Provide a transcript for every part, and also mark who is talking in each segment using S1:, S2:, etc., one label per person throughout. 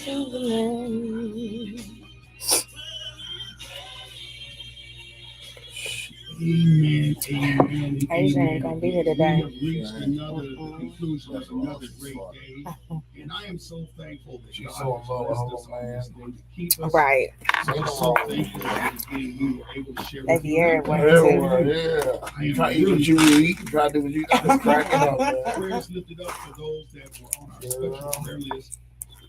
S1: Amen, amen,
S2: Asia ain't
S1: amen.
S2: gonna be here
S1: We
S2: today.
S1: have reached another conclusion of another great day. And I am so thankful that
S3: She's
S1: God
S3: so
S1: has
S3: in love with
S1: blessed
S3: her
S1: us on
S3: man.
S1: this day to keep us.
S2: Right.
S1: So I'm so thankful that again we were able to share
S2: They
S1: with
S2: be
S1: you.
S2: everywhere
S3: Everywhere,
S2: too.
S3: yeah.
S1: I am
S3: Try to eat
S1: really
S3: what you eat. Try to do what you just cracking up, man.
S1: prayers lifted up for those that were on our special prayer list.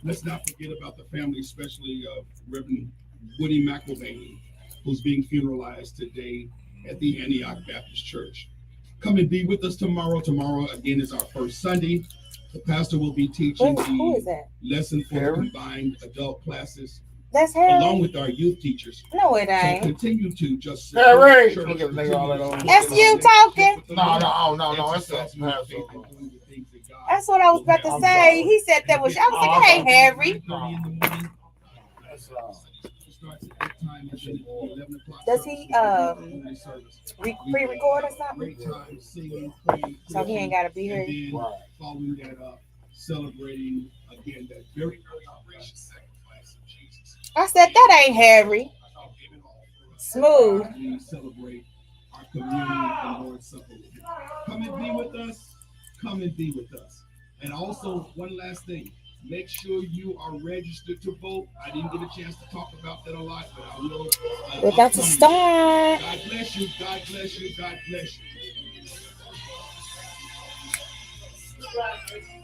S1: Let's not forget about the family, especially Reverend Woody McElvain, who's being funeralized today at the Antioch Baptist Church. Come and be with us tomorrow. Tomorrow, again, is our first Sunday. The pastor will be teaching
S2: Who is
S1: the
S2: that?
S1: lesson for the
S3: Harry?
S1: combined adult classes,
S2: That's
S1: along
S2: Harry.
S1: with our youth teachers.
S2: No, it
S1: So
S2: ain't.
S1: continue to just
S3: Harry!
S1: church.
S3: Look at the nigga all that on.
S2: That's you talking.
S3: No. That's
S1: Exercise
S3: not
S1: your faith and doing the things that God
S2: That's what I was
S1: will
S2: about
S1: have
S2: to
S1: you
S2: say.
S1: do.
S2: He said that was. I was like, that ain't Harry.
S1: 9:30 in the morning.
S3: That's
S1: Starts at that time, and then at 11 o'clock.
S2: Does he pre-record or something?
S1: Great time singing, praying,
S2: So he ain't gotta be here.
S1: and then
S3: right.
S1: following that up, celebrating again that very gracious sacrifice of Jesus.
S2: I said that ain't Harry.
S1: Gave it all for us.
S2: Smooth.
S1: We celebrate our communion and Lord's Supper with Him. Come and be with us. Come and be with us. And also, one last thing. Make sure you are registered to vote. I didn't get a chance to talk about that a lot, but I will.
S2: We're about to start.
S1: God bless you. God bless you. God bless you.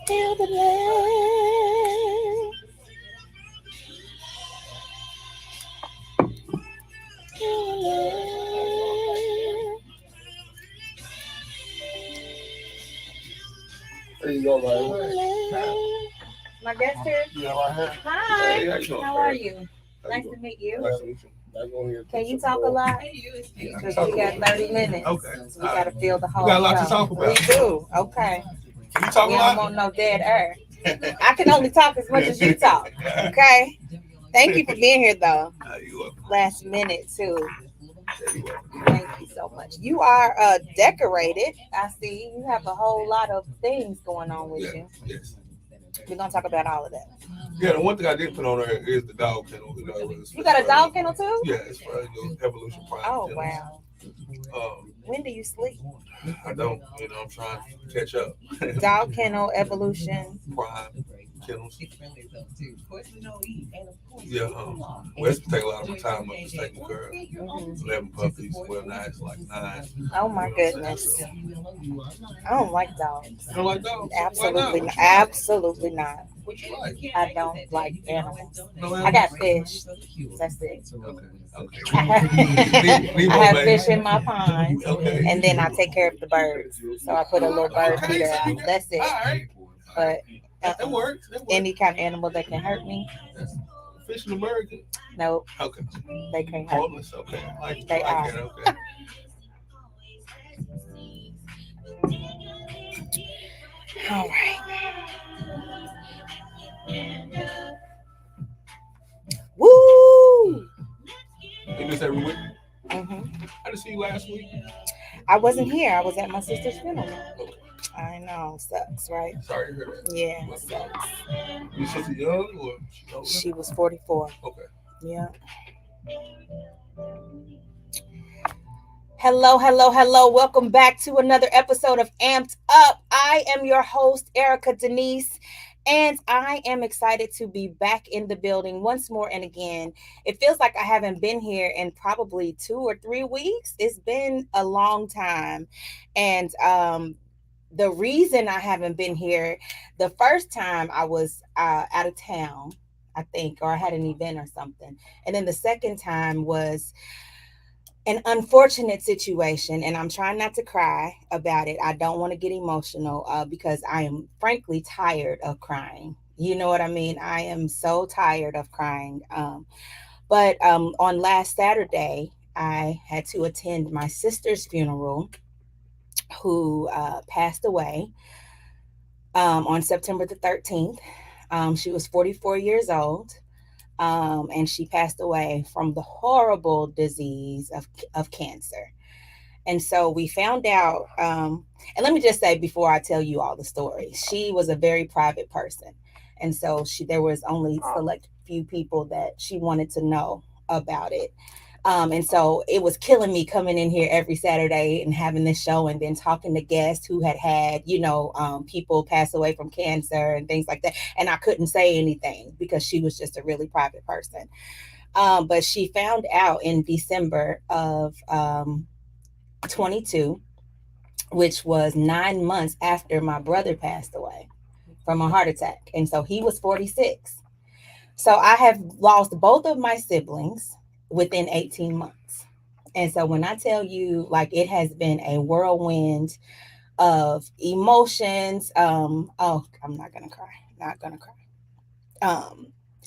S2: Feel the love. Feel the love.
S3: There you go, right?
S2: My guest here.
S3: Yeah, right here.
S2: Hi.
S3: Hey, how you doing?
S2: How are you? Nice to meet you.
S3: Nice to meet you. Now go ahead.
S2: Can you talk a lot? Because we got 30 minutes.
S1: Okay.
S2: We got to fill the whole
S1: We got a lot to
S2: show.
S1: talk about.
S2: We do. Okay.
S1: Can you talk
S2: We
S1: a
S2: don't
S1: lot?
S2: want no dead air. I can only talk as much as you talk. Okay. Thank you for being here, though.
S1: You're welcome.
S2: Last minute too.
S1: You're welcome.
S2: Thank you so much. You are decorated. I see you have a whole lot of things going on with you.
S1: Yes.
S2: We're gonna talk about all of that.
S1: Yeah, the one thing I did put on there is the dog kennel.
S2: You got a dog kennel too?
S1: Yeah, it's for Evolution Prime.
S2: Oh
S1: kennels.
S2: wow. When do you sleep?
S1: I don't, I'm trying to catch up.
S2: Dog kennel evolution.
S1: Prime kennels. Yeah, West take a lot of my time up just taking care of 11 puppies. Well, now it's like 9.
S2: Oh my goodness. I don't like dogs.
S1: You don't like dogs?
S2: Absolutely not. Absolutely not.
S1: What you like?
S2: I don't like animals.
S1: No
S2: I got fish. That's it.
S1: Okay.
S2: I have fish in my pond,
S1: Okay.
S2: and then I take care of the birds. So I put a little bird feeder out. That's it.
S1: All right.
S2: But
S1: That works. That works.
S2: any kind of animal that can hurt me,
S1: Fish in America.
S2: nope,
S1: Okay.
S2: they can't hurt me.
S1: Homeless. Okay.
S2: They
S1: I
S2: are.
S1: get it. Okay.
S2: All right. Woo!
S1: You do this every week?
S2: hmm
S1: I didn't see you last week.
S2: I wasn't here. I was at my sister's funeral. I know, sucks, right?
S1: Sorry to hear that.
S2: Yeah, sucks.
S1: You sister young or she older?
S2: She was 44.
S1: Okay.
S2: Yeah. Hello, hello, hello. Welcome back to another episode of Amped Up. I am your host, Erica Denise, and I am excited to be back in the building once more and again. It feels like I haven't been here in probably 2 or 3 weeks. It's been a long time. And the reason I haven't been here, the first time I was out of town, I think, or I had an event or something. And then the second time was an unfortunate situation, and I'm trying not to cry about it. I don't want to get emotional because I am frankly tired of crying. You know what I mean? I am so tired of crying. But on last Saturday, I had to attend my sister's funeral, who passed away on September the 13th. She was 44 years old. And she passed away from the horrible disease of cancer. And so we found out, and let me just say before I tell you all the story, she was a very private person. and so there was only select few people that she wanted to know about it. And so it was killing me coming in here every Saturday and having this show and then talking to guests who had, people pass away from cancer and things like that. And I couldn't say anything because she was just a really private person. But she found out in December of 22, which was 9 months after my brother passed away from a heart attack. And so he was 46. So I have lost both of my siblings within 18 months. And so when I tell you, like, it has been a whirlwind of emotions. I'm not gonna cry.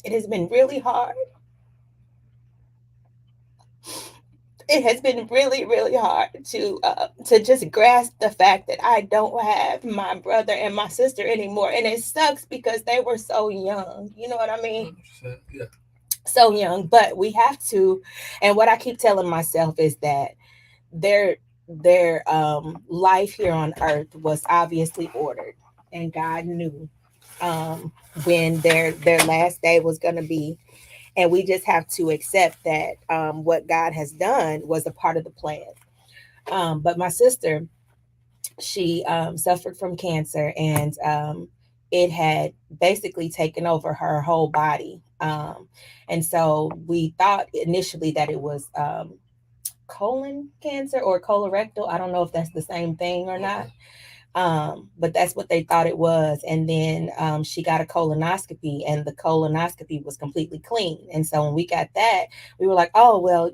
S2: It has been really hard. It has been really, really hard to just grasp the fact that I don't have my brother and my sister anymore. And it sucks because they were so young. You know what I mean?
S3: Yeah.
S2: So young, but we have to. And what I keep telling myself is that their life here on earth was obviously ordered, and God knew when their last day was going to be. And we just have to accept that what God has done was a part of the plan. But my sister, she suffered from cancer, and it had basically taken over her whole body. And so we thought initially that it was colon cancer or colorectal. I don't know if that's the same thing or not. But that's what they thought it was. And then she got a colonoscopy, and the colonoscopy was completely clean. And so when we got that, we were like, oh, well,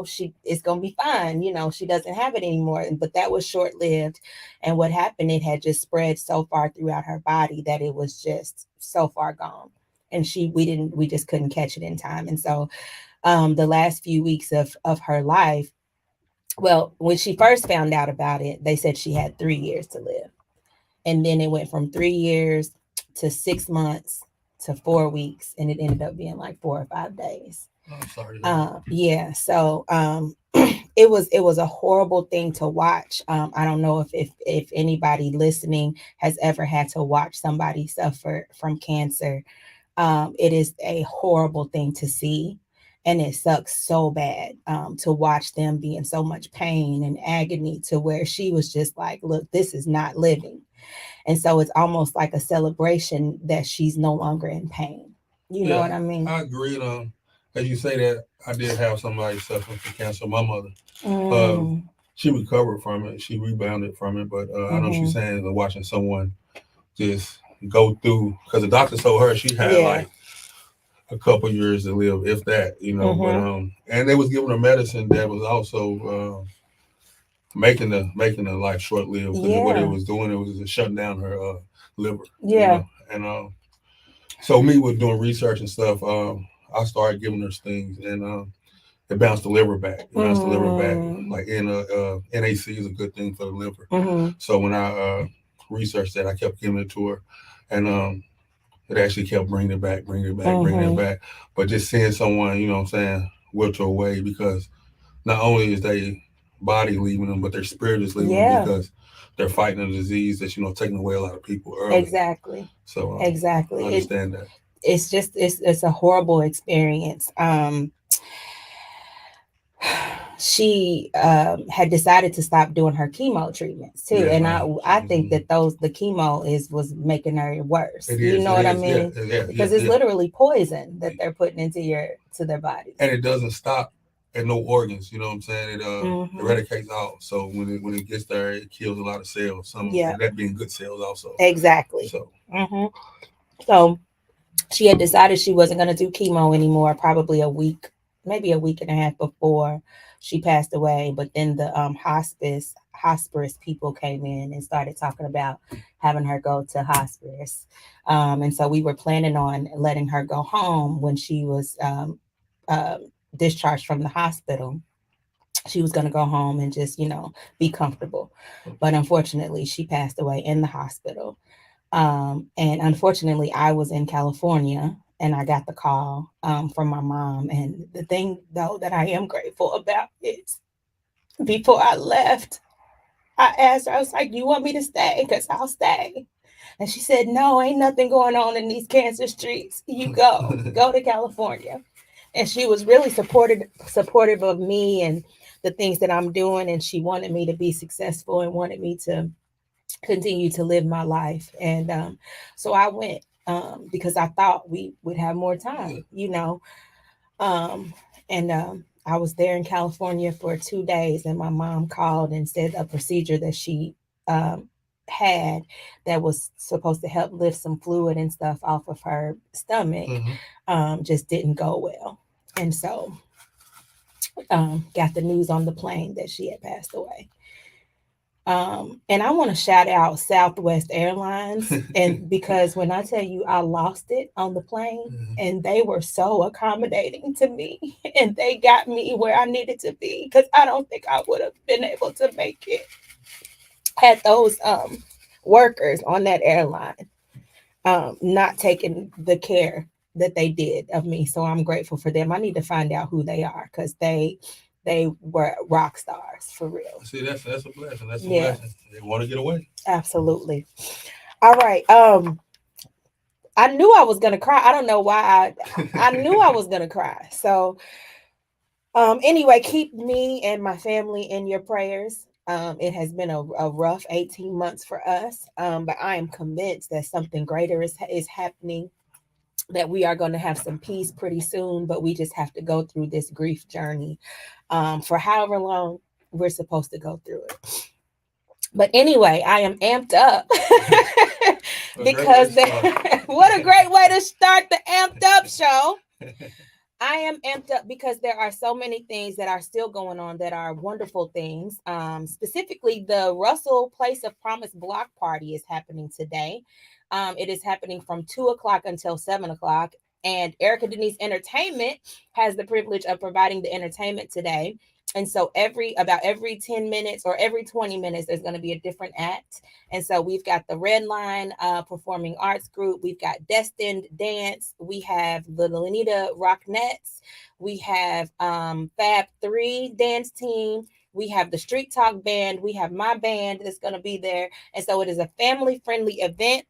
S2: she is going to be fine. She doesn't have it anymore. But that was short lived. And what happened, it had just spread so far throughout her body that it was just so far gone. And we just couldn't catch it in time. And so the last few weeks of her life, well, when she first found out about it, they said she had 3 years to live. And then it went from 3 years to 6 months to 4 weeks. And it ended up being like 4 or 5 days.
S3: I'm sorry.
S2: Yeah. So it was a horrible thing to watch. I don't know if anybody listening has ever had to watch somebody suffer from cancer. It is a horrible thing to see. And it sucks so bad to watch them be in so much pain and agony to where she was just like, look, this is not living. And so it's almost like a celebration that she's no longer in pain. You know what I mean?
S4: I agree. As you say that, I did have somebody suffering from cancer. My mother, she recovered from it. She rebounded from it. But I know she's saying that watching someone just go through, because the doctor told her she had like a couple years to live, if that, but and they was giving her medicine that was also making the life short lived, because what it was doing, it was just shutting down her liver. And so me with doing research and stuff, I started giving her things, and it bounced the liver back. Like NAC is a good thing for the liver. So when I researched that, I kept giving it to her, and it actually kept bringing it back. But just seeing someone, wither away, because not only is their body leaving them, but their spirit is leaving them, because they're fighting a disease that's, taking away a lot of people early.
S2: Exactly.
S4: So
S2: exactly.
S4: I understand that.
S2: It's just, it's a horrible experience. She had decided to stop doing her chemo treatments too, and I think that the chemo was making her worse. What I mean? Because it's literally poison that they're putting into their bodies,
S4: and it doesn't stop at no organs. You know what I'm saying? It eradicates out. So when it gets there, it kills a lot of cells. Some that being good cells also.
S2: Exactly. So she had decided she wasn't going to do chemo anymore. Probably maybe a week and a half before she passed away. But then the hospice people came in and started talking about having her go to hospice. And so we were planning on letting her go home when she was discharged from the hospital. She was going to go home and just, be comfortable. But unfortunately, she passed away in the hospital. And unfortunately, I was in California, and I got the call from my mom. And the thing, though, that I am grateful about is before I left, I asked her, I was like, you want me to stay? Because I'll stay. And she said, no, ain't nothing going on in these cancer streets. You go to California. And she was really supportive of me and the things that I'm doing. And she wanted me to be successful and wanted me to continue to live my life. And so I went because I thought we would have more time, you know. And I was there in California for 2 days, and my mom called and said a procedure that she had that was supposed to help lift some fluid and stuff off of her stomach just didn't go well. And so got the news on the plane that she had passed away. And I want to shout out Southwest Airlines, and because when I tell you I lost it on the plane, and they were so accommodating to me, and they got me where I needed to be, because I don't think I would have been able to make it had those workers on that airline not taking the care that they did of me. So I'm grateful for them. I need to find out who they are, because they were rock stars for real.
S4: See, that's a blessing. That's a blessing. They want to get away.
S2: Absolutely. All right. I knew I was gonna cry. I don't know why. I knew I was gonna cry. So anyway, keep me and my family in your prayers. It has been a rough 18 months for us, but I am convinced that something greater is happening, that we are going to have some peace pretty soon, but we just have to go through this grief journey for however long we're supposed to go through it. But anyway, I am amped up because what a great way to start the Amped Up show. I am amped up because there are so many things that are still going on that are wonderful things. Specifically, the Russell Place of Promise block party is happening today. It is happening from 2:00 until 7:00. And Erica Denise Entertainment has the privilege of providing the entertainment today. And so about every 10 minutes or every 20 minutes, there's going to be a different act. And so we've got the Red Line Performing Arts Group. We've got Destined Dance. We have the Lanita Rocknettes. We have Fab 3 dance team. We have the Street Talk Band. We have my band that's going to be there. And so it is a family-friendly event.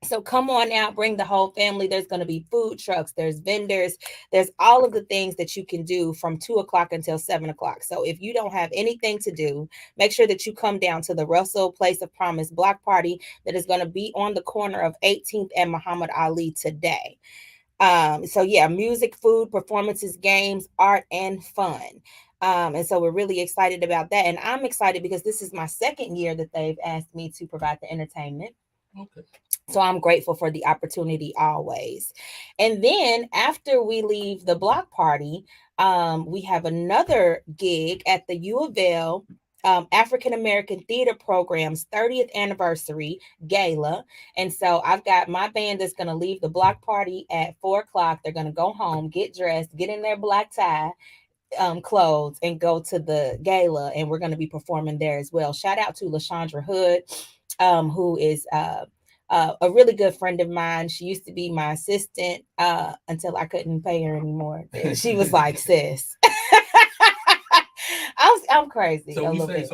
S2: So come on out, bring the whole family. There's going to be food trucks, there's vendors, there's all of the things that you can do from 2:00 until 7:00. So if you don't have anything to do, make sure that you come down to the Russell Place of Promise block party that is going to be on the corner of 18th and Muhammad Ali today. So yeah, music, food, performances, games, art, and fun. And so we're really excited about that. And I'm excited because this is my second year that they've asked me to provide the entertainment.
S4: Okay.
S2: So I'm grateful for the opportunity always. And then after we leave the block party, we have another gig at the U of L African American Theater Program's 30th anniversary gala. And so I've got my band that's going to leave the block party at 4:00. They're going to go home, get dressed, get in their black tie clothes, and go to the gala. And we're going to be performing there as well. Shout out to LaShondra Hood, who is a really good friend of mine. She used to be my assistant until I couldn't pay her anymore. She was like, sis. I'm crazy.
S4: So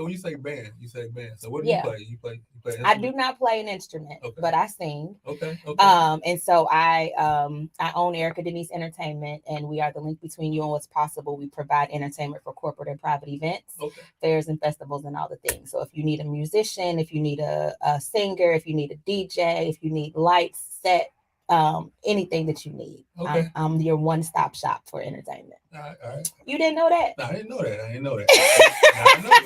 S4: you say band. So what do you play? You play
S2: I do not play an instrument, but I sing.
S4: Okay.
S2: And so I own Erica Denise Entertainment, and we are the link between you and what's possible. We provide entertainment for corporate and private events, fairs and festivals, and all the things. So if you need a musician, if you need a singer, if you need a DJ, if you need lights, set, anything that you need, I'm your one-stop shop for entertainment.
S4: All right.
S2: You didn't know that?
S4: No, I didn't know that.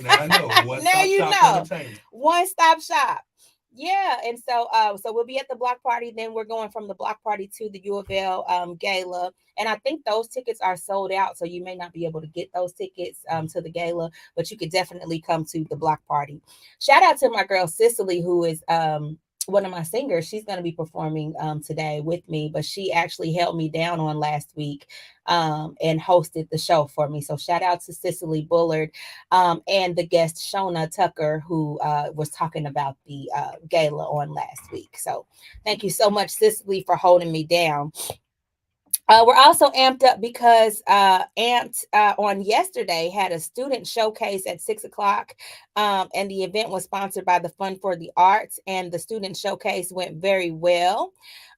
S4: Now I know.
S2: Now you know. One-stop shop. Yeah, and so we'll be at the block party. Then we're going from the block party to the U of L gala, and I think those tickets are sold out. So you may not be able to get those tickets to the gala, but you could definitely come to the block party. Shout out to my girl Cicely, who is one of my singers. She's going to be performing today with me, but she actually held me down on last week and hosted the show for me. So shout out to Cicely Bullard and the guest Shona Tucker, who was talking about the gala on last week. So thank you so much, Cicely, for holding me down. We're also amped up because Amped on yesterday had a student showcase at 6 o'clock, and the event was sponsored by the Fund for the Arts, and the student showcase went very well.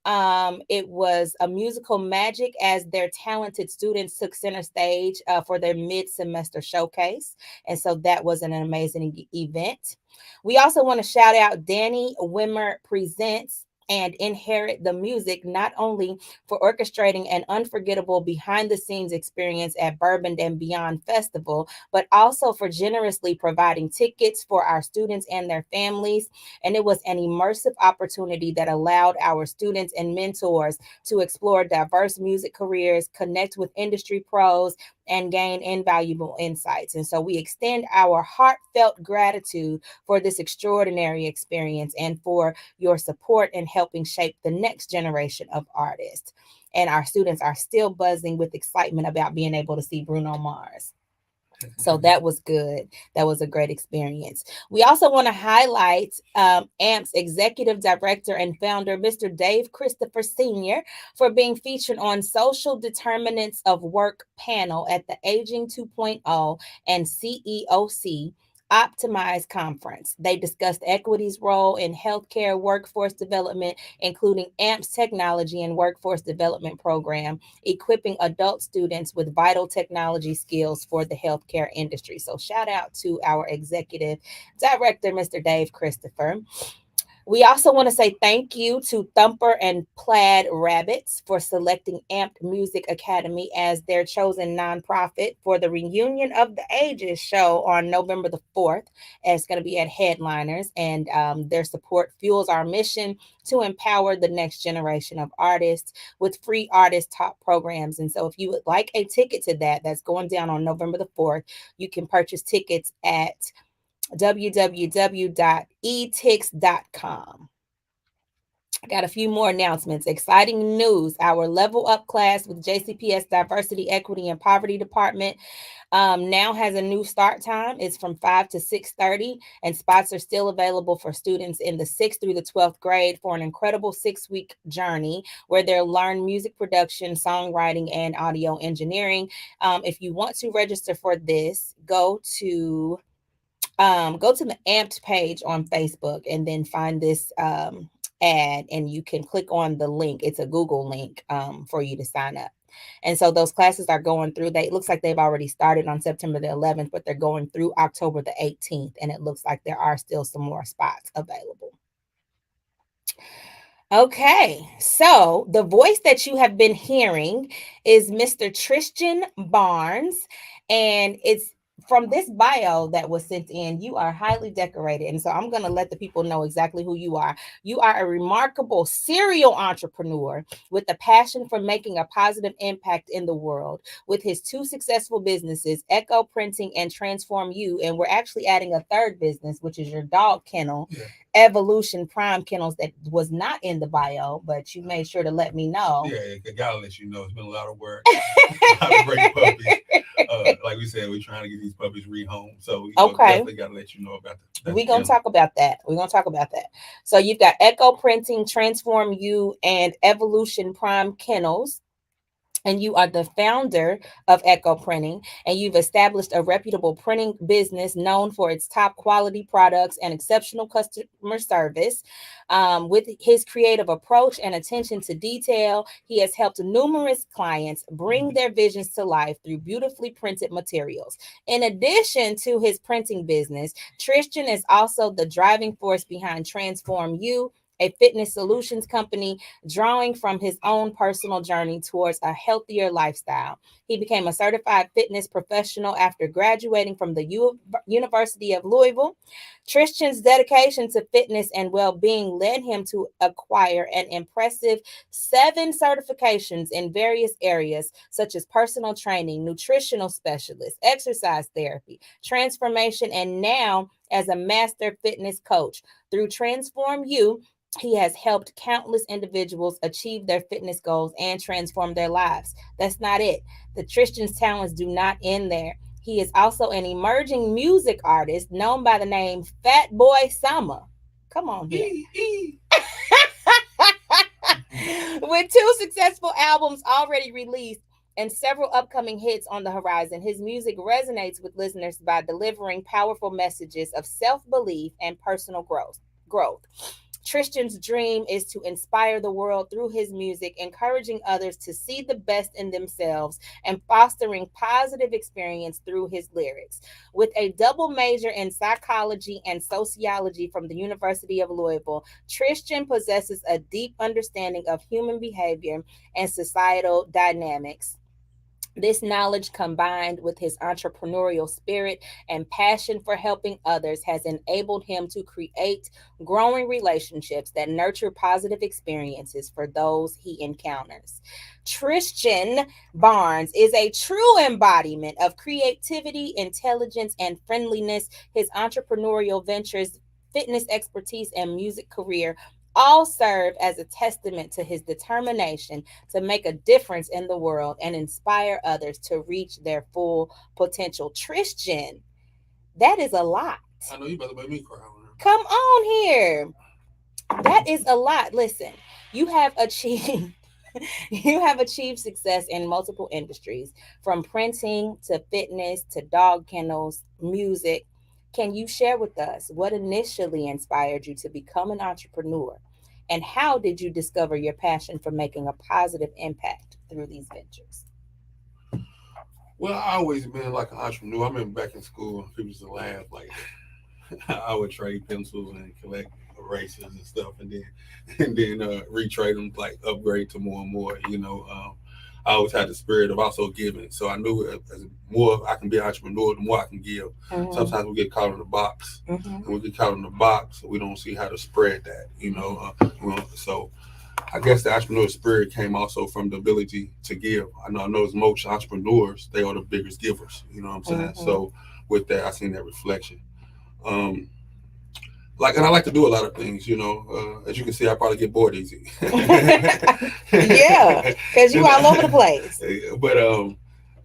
S2: It was a musical magic as their talented students took center stage for their mid-semester showcase, and so that was an amazing event. We also want to shout out Danny Wimmer Presents and Inherit the Music, not only for orchestrating an unforgettable behind the scenes experience at Bourbon and Beyond Festival, but also for generously providing tickets for our students and their families. And it was an immersive opportunity that allowed our students and mentors to explore diverse music careers, connect with industry pros, and gain invaluable insights. And so we extend our heartfelt gratitude for this extraordinary experience and for your support in helping shape the next generation of artists. And our students are still buzzing with excitement about being able to see Bruno Mars. So that was good. That was a great experience. We also want to highlight AMP's executive director and founder, Mr. Dave Christopher Sr., for being featured on Social Determinants of Work panel at the Aging 2.0 and CEOC Optimize Conference. They discussed equity's role in healthcare workforce development, including AMP's technology and workforce development program, equipping adult students with vital technology skills for the healthcare industry. So, shout out to our executive director, Mr. Dave Christopher. We also want to say thank you to Thumper and Plaid Rabbits for selecting Amped Music Academy as their chosen nonprofit for the Reunion of the Ages show on November the 4th. It's going to be at Headliners, and their support fuels our mission to empower the next generation of artists with free artist talk programs. And so if you would like a ticket to that, that's going down on November the 4th, you can purchase tickets at www.etix.com. I got a few more announcements. Exciting news. Our Level Up class with JCPS Diversity, Equity, and Poverty Department now has a new start time. It's from 5 to 6:30, and spots are still available for students in the 6th through the 12th grade for an incredible 6-week journey where they'll learn music production, songwriting, and audio engineering. If you want to register for this, go to the Amped page on Facebook and then find this ad, and you can click on the link. It's a Google link for you to sign up. And so those classes are going through. It looks like they've already started on September the 11th, but they're going through October the 18th, and it looks like there are still some more spots available. Okay, so the voice that you have been hearing is Mr. Tristan Barnes, and it's from this bio that was sent in. You are highly decorated, and so I'm going to let the people know exactly who you are. You are a remarkable serial entrepreneur with a passion for making a positive impact in the world. With his 2 successful businesses, Echo Printing and Transform You, and we're actually adding a third business, which is your dog kennel, Evolution Prime Kennels, that was not in the bio, but you made sure to let me know.
S4: Yeah, I gotta let you know it's been a lot of work. A lot of great puppies. Like we said, we're trying to get these puppies rehomed. So definitely gotta let you know about that.
S2: We're gonna talk about that. So you've got Echo Printing, Transform You, and Evolution Prime Kennels. And you are the founder of Echo Printing, and you've established a reputable printing business known for its top quality products and exceptional customer service. With his creative approach and attention to detail, he has helped numerous clients bring their visions to life through beautifully printed materials. In addition to his printing business, Tristan is also the driving force behind Transform You, a fitness solutions company drawing from his own personal journey towards a healthier lifestyle. He became a certified fitness professional after graduating from the University of Louisville. Tristan's dedication to fitness and well-being led him to acquire an impressive 7 certifications in various areas, such as personal training, nutritional specialist, exercise therapy, transformation, and now as a master fitness coach. Through Transform You, he has helped countless individuals achieve their fitness goals and transform their lives. That's not it. The Tristan's talents do not end there. He is also an emerging music artist known by the name Fat Boy Summer. Come on here. With 2 successful albums already released and several upcoming hits on the horizon, his music resonates with listeners by delivering powerful messages of self-belief and personal growth. Tristan's dream is to inspire the world through his music, encouraging others to see the best in themselves and fostering positive experience through his lyrics. With a double major in psychology and sociology from the University of Louisville, Tristan possesses a deep understanding of human behavior and societal dynamics. This knowledge, combined with his entrepreneurial spirit and passion for helping others, has enabled him to create growing relationships that nurture positive experiences for those he encounters. Tristan Barnes is a true embodiment of creativity, intelligence, and friendliness. His entrepreneurial ventures, fitness expertise, and music career all serve as a testament to his determination to make a difference in the world and inspire others to reach their full potential. Tristan, that is a lot.
S4: I know you about to make me cry.
S2: Come on here. That is a lot. Listen, you have achieved success in multiple industries, from printing to fitness to dog kennels, music. Can you share with us what initially inspired you to become an entrepreneur? And how did you discover your passion for making a positive impact through these ventures?
S4: Well, I always been like an entrepreneur. I remember back in school, people used to laugh. Like, I would trade pencils and collect erasers and stuff, and then retrade them, like upgrade to more and more. I always had the spirit of also giving. So I knew as more I can be an entrepreneur, the more I can give. Mm-hmm. Sometimes we get caught in the box, and we get caught in the box, we don't see how to spread that, So I guess the entrepreneurial spirit came also from the ability to give. I know as most entrepreneurs, they are the biggest givers, you know what I'm saying? Mm-hmm. So with that, I seen that reflection. And I like to do a lot of things, as you can see, I probably get bored easy.
S2: Yeah, because you're all over the place.
S4: But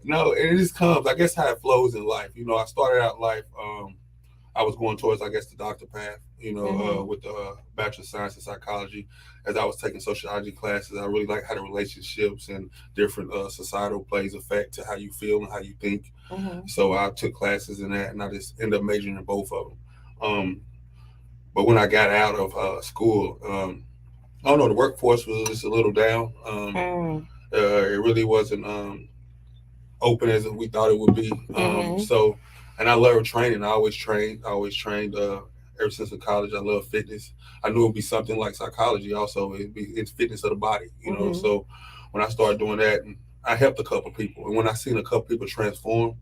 S4: no, it just comes, I guess, how it flows in life. I started out life, I was going towards, I guess, the doctor path, with the Bachelor of Science in Psychology. As I was taking sociology classes, I really like how the relationships and different societal plays affect to how you feel and how you think. Mm-hmm. So I took classes in that, and I just ended up majoring in both of them. But when I got out of school, I don't know, the workforce was just a little down. It really wasn't open as we thought it would be. So, and I learned training. I always trained ever since college. I love fitness. I knew it would be something like psychology also. It's fitness of the body, So when I started doing that, I helped a couple people. And when I seen a couple people transform,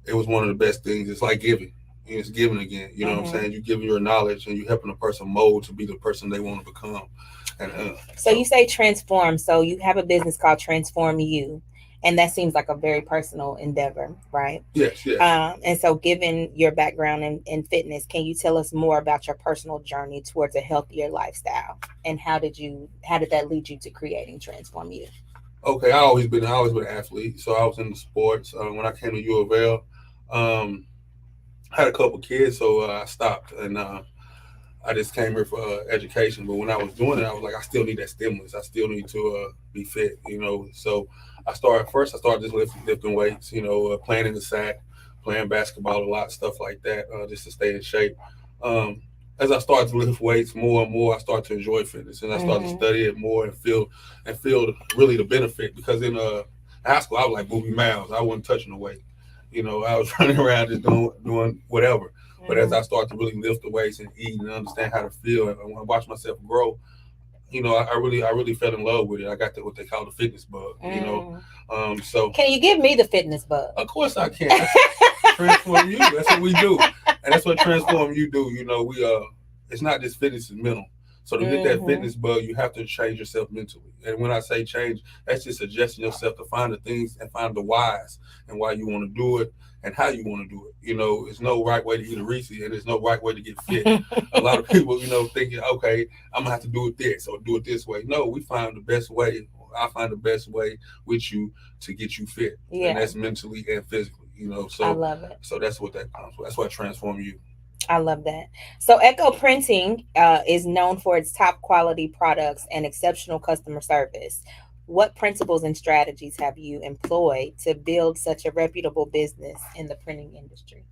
S4: it was one of the best things. It's like giving. It's giving again, what I'm saying? You're giving your knowledge and you're helping a person mold to be the person they want to become. And
S2: so you say transform. So you have a business called Transform You, and that seems like a very personal endeavor, right?
S4: Yes.
S2: And so given your background in fitness, can you tell us more about your personal journey towards a healthier lifestyle? And how did that lead you to creating Transform You?
S4: Okay, I always been an athlete. So I was in the sports. When I came to U of L, I had a couple kids, so I stopped, and I just came here for education. But when I was doing it, I was like, I still need that stimulus. I still need to be fit, So I started just lifting weights, playing in the sack, playing basketball a lot, stuff like that, just to stay in shape. As I started to lift weights more and more, I started to enjoy fitness, and I started to study it more and feel really the benefit. Because in high school, I was like Booby Miles. I wasn't touching the weight. I was running around just doing whatever. But as I started to really lift the weights and eat and understand how to feel, and when I watched myself grow, I really fell in love with it. I got what they call the fitness bug, So
S2: can you give me the fitness bug?
S4: Of course I can. Transform You. That's what we do, and that's what Transform You do. It's not just fitness; it's mental. So to get that fitness bug, you have to change yourself mentally. And when I say change, that's just adjusting yourself to find the things and find the whys and why you want to do it and how you want to do it. There's no right way to eat a Reese, and there's no right way to get fit. A lot of people, thinking, okay, I'm gonna have to do it this or do it this way. No, we find the best way. I find the best way with you to get you fit, and that's mentally and physically. So
S2: I love it.
S4: So that's what that comes with. That's what Transform You.
S2: I love that. So Echo Printing is known for its top quality products and exceptional customer service. What principles and strategies have you employed to build such a reputable business in the printing industry?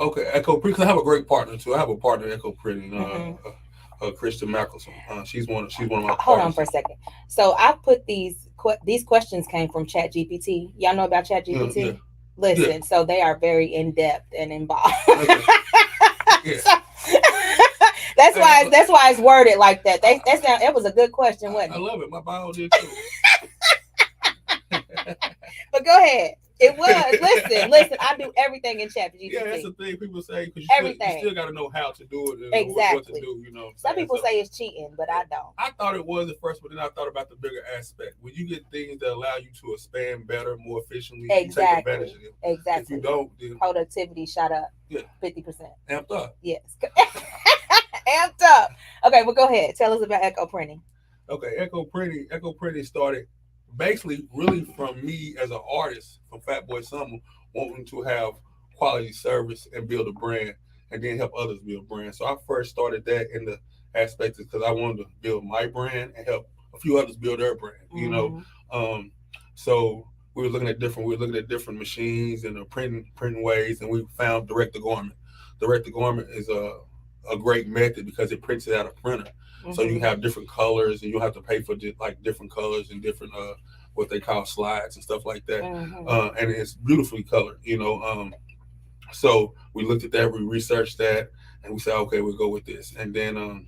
S4: Okay, Echo Printing. 'Cause I have a great partner too. I have a partner, Echo Printing,
S2: Mhm.
S4: Kristen Mackelson. She's one of my
S2: Hold on
S4: partners.
S2: for a second. So I put these questions came from Chat GPT. Y'all know about Chat
S4: Yeah,
S2: GPT?
S4: yeah,
S2: Listen, so they are very in depth and involved.
S4: okay, yeah.
S2: So- that's why it's worded like that. It was a good question, wasn't
S4: I
S2: it?
S4: love it. My bio did too.
S2: But go ahead. It was. Listen. I do everything in Chat GPT.
S4: Yeah, that's the thing people say because
S2: Everything.
S4: you still got to know how to do it and what to
S2: Exactly.
S4: do. You know, what I'm
S2: Some
S4: saying?
S2: people
S4: So,
S2: say it's cheating, but I don't.
S4: I thought it was at first, but then I thought about the bigger aspect. When you get things that allow you to expand better, more efficiently, you take advantage of them. If
S2: Exactly.
S4: you don't, then
S2: Productivity shot up
S4: Yeah.
S2: 50%.
S4: amped up.
S2: Yes. Amped up. Okay, well, go ahead. Tell us about Echo Printing.
S4: Okay, Echo Printing started basically really from me as an artist from Fatboy Summer wanting to have quality service and build a brand and then help others build brands. So I first started that in the aspect because I wanted to build my brand and help a few others build their brand. You know, so we were looking at different machines and printing ways, and we found direct to garment. Direct to garment is a great method because it prints it out of printer. So you have different colors, and you have to pay for like different colors and different what they call slides and stuff like that. And it's beautifully colored, you know. So we looked at that, we researched that, and we said, okay, we'll go with this. And then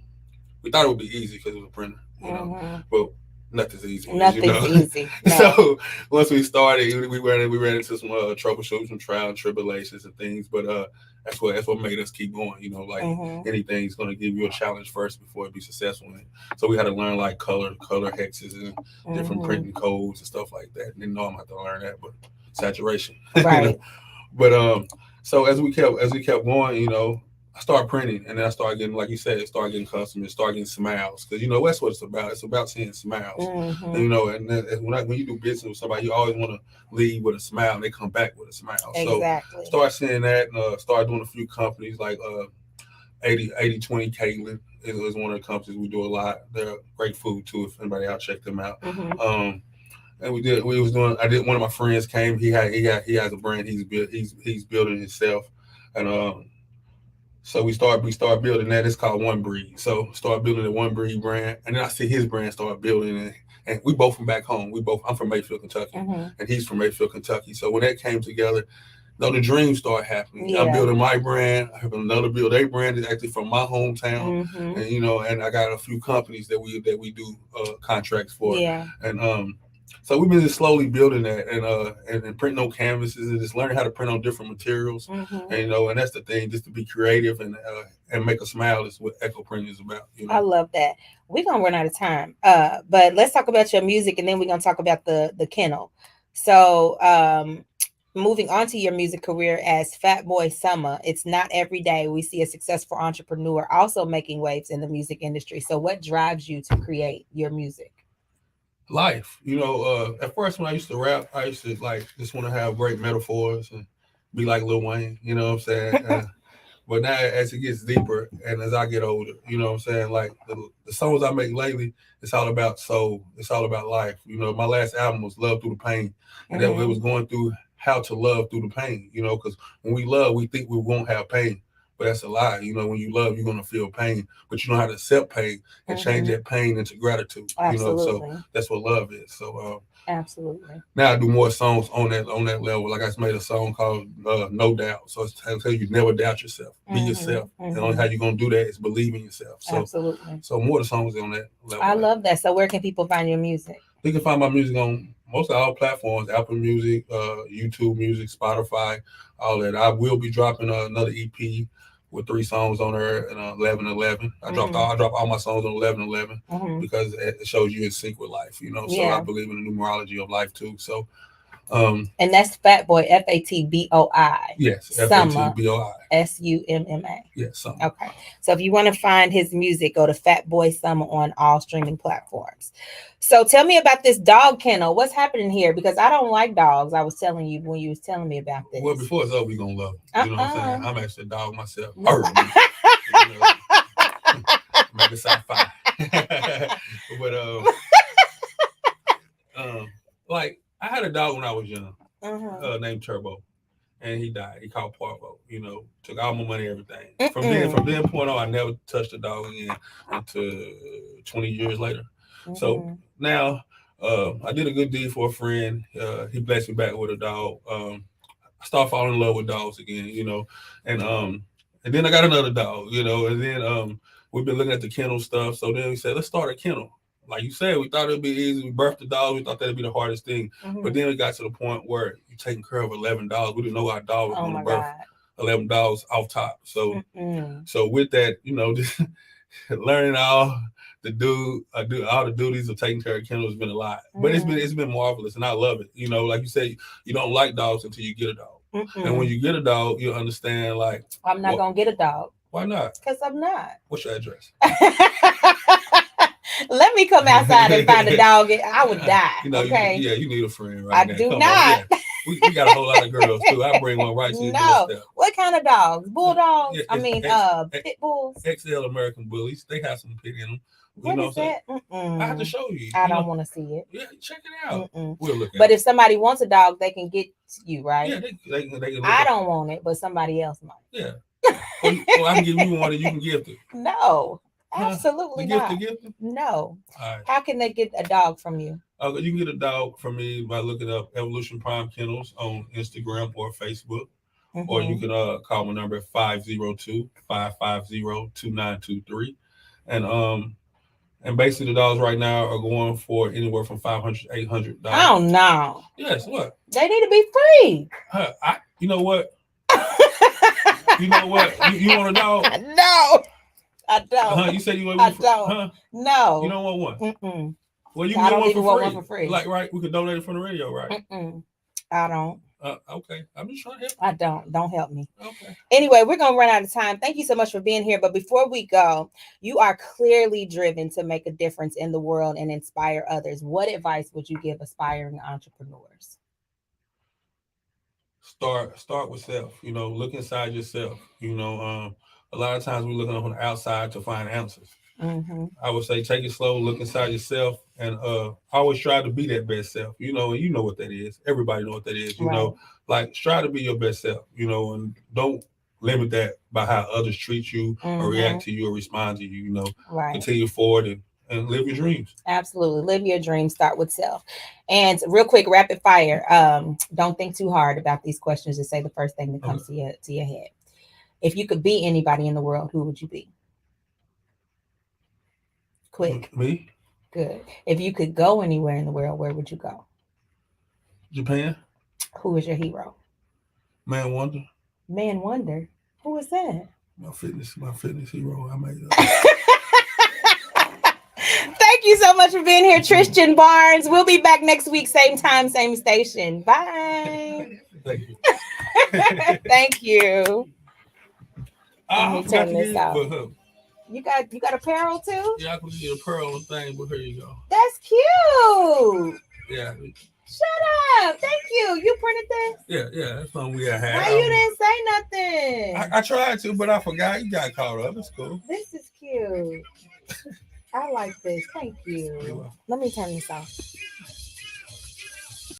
S4: we thought it would be easy because it was a printer, you know. But nothing's easy.
S2: Nothing's easy. No.
S4: So once we started, we ran into some troubleshooting, some trial and tribulations and things. But that's what made us keep going. You know, like anything's going to give you a challenge first before it be successful in it. So we had to learn like color hexes and different printing codes and stuff like that. Didn't know I'm going to have to learn that, but saturation.
S2: Right.
S4: You know? But so as we kept going, you know, I started printing, and then I started getting, like you said, started getting customers, started getting smiles, because you know that's what it's about. It's about seeing smiles, and, you know. And then when you do business with somebody, you always want to leave with a smile, and they come back with a smile.
S2: Exactly.
S4: So start seeing that, and started doing a few companies like 80/20 Caitlin is one of the companies we do a lot. They're great food too. If anybody out, check them out. And I did. One of my friends came. He has a brand. He's building himself, and so we start building that. It's called One Breed. So start building the One Breed brand, and then I see his brand start building it. And we both from back home. I'm from Mayfield, Kentucky, and he's from Mayfield, Kentucky. So when that came together, the dreams start happening. Yeah. I'm building my brand. I have another build a brand that's actually from my hometown, and you know, and I got a few companies that we do contracts for.
S2: Yeah.
S4: And so we've been just slowly building that and printing on canvases and just learning how to print on different materials. And you know, and that's the thing, just to be creative and make a smile is what Echo Printing is about. You know?
S2: I love that. We're gonna run out of time. But let's talk about your music, and then we're gonna talk about the kennel. So moving on to your music career as Fatboy Summer, it's not every day we see a successful entrepreneur also making waves in the music industry. So what drives you to create your music?
S4: Life, you know. At first, when I used to rap, I used to like just want to have great metaphors and be like Lil Wayne. You know what I'm saying? But now, as it gets deeper and as I get older, you know what I'm saying? Like the songs I make lately, it's all about soul. It's all about life. You know, my last album was Love Through the Pain, and that it was going through how to love through the pain. You know, because when we love, we think we won't have pain. But that's a lie. You know, when you love, you're going to feel pain, but you know how to accept pain and change that pain into gratitude.
S2: Absolutely.
S4: You know, so that's what love is. So
S2: absolutely.
S4: Now I do more songs on that level. Like I just made a song called No Doubt. So it's tell you never doubt yourself. Be yourself. And only how you're going to do that is believe in yourself. So,
S2: absolutely.
S4: So more of the songs on that level.
S2: I love that. So where can people find your music?
S4: They can find my music on most of all platforms: Apple Music, YouTube Music, Spotify, all that. I will be dropping another EP with 3 songs on there and 11/11. I drop all my songs on 11/11 because it shows you in sync with life, you know. So I believe in the numerology of life too. So
S2: And that's Fat Boy, FATBOI.
S4: Yes,
S2: Summer.
S4: FATBOI.
S2: SUMMA.
S4: Yes, Summer.
S2: Okay. So if you want to find his music, go to Fat Boy Summer on all streaming platforms. So tell me about this dog kennel. What's happening here? Because I don't like dogs. I was telling you when you was telling me about this.
S4: Well, before it's over, we're gonna love it. You know what I'm saying? I'm actually a dog myself. You know, maybe sci-fi. But like I had a dog when I was young, named Turbo, and he died. He called Parvo. You know, took all my money, everything. From then point on, I never touched a dog again until 20 years later. So now I did a good deed for a friend. He blessed me back with a dog. I started falling in love with dogs again, you know, and then I got another dog, you know, and then we've been looking at the kennel stuff. So then we said, let's start a kennel. Like you said, we thought it'd be easy. We birthed the dog. We thought that'd be the hardest thing. But then it got to the point where you're taking care of 11 dogs. We didn't know our dog was going to birth 11 dogs off top. So, so with that, you know, just learning all the duties of taking care of kennel has been a lot. But it's been marvelous, and I love it. You know, like you say, you don't like dogs until you get a dog. And when you get a dog, you understand. Like,
S2: I'm not gonna get a dog.
S4: Why not?
S2: Because I'm not.
S4: What's your address?
S2: Let me come outside and find a dog. I would die.
S4: You know,
S2: okay.
S4: You need a friend, right?
S2: I do not.
S4: We got a whole lot of girls too. I bring one right to your doorstep.
S2: What kind of dogs? Bulldogs? Pit bulls.
S4: XL American bullies. They have some pit in them.
S2: What is that?
S4: I have to show you.
S2: I don't want to see it.
S4: Yeah, check it out. We'll look at
S2: but if somebody wants a dog, they can get you, right?
S4: Yeah, they can
S2: I don't want it, but somebody else might.
S4: Yeah. Or I can give you one and you can gift it.
S2: No, absolutely not. No.
S4: Right.
S2: How can they get a dog from you?
S4: You can get a dog from me by looking up Evolution Prime Kennels on Instagram or Facebook. Or you can call my number at 502-550-2923. And basically the dogs right now are going for anywhere from $500 to $800.
S2: Oh no.
S4: Yes, what?
S2: They need to be free.
S4: You know what? You know what? You want a dog?
S2: No, I don't.
S4: You said you want
S2: I don't. No.
S4: You don't want one? Well, you
S2: I
S4: can
S2: don't
S4: get
S2: one for free.
S4: Like, right? We could donate it from the radio, right?
S2: I don't.
S4: Okay. I'm just trying to help.
S2: I don't. Don't help me.
S4: Okay.
S2: Anyway, we're going to run out of time. Thank you so much for being here. But before we go, you are clearly driven to make a difference in the world and inspire others. What advice would you give aspiring entrepreneurs?
S4: Start with self. You know, look inside yourself. You know, a lot of times we're looking on the outside to find answers. I would say take it slow, look inside yourself, and always try to be that best self. You know, and you know what that is. Everybody know what that is. You know, like try to be your best self. You know, and don't limit that by how others treat you or react to you or respond to you. You know, continue forward and live your dreams. Absolutely,
S2: live your dreams. Start with self. And real quick, rapid fire. Don't think too hard about these questions. Just say the first thing that comes to your head. If you could be anybody in the world, who would you be? Quick.
S4: Me?
S2: Good. If you could go anywhere in the world, where would you go?
S4: Japan.
S2: Who is your hero?
S4: Man Wonder.
S2: Man Wonder? Who is that?
S4: My fitness hero I made up.
S2: Thank you so much for being here, Tristan Barnes. We'll be back next week, same time, same station. Bye.
S4: Thank you.
S2: Thank you. Let me turn this off. You got apparel too?
S4: Yeah, I can get a pearl and thing, but here you go.
S2: That's cute.
S4: Yeah.
S2: Shut up. Thank you. You printed this?
S4: Yeah, that's one we had.
S2: Why you didn't say nothing?
S4: I tried to, but I forgot. You got caught up. It's cool.
S2: This is cute. I like this. Thank you. Let me turn this off.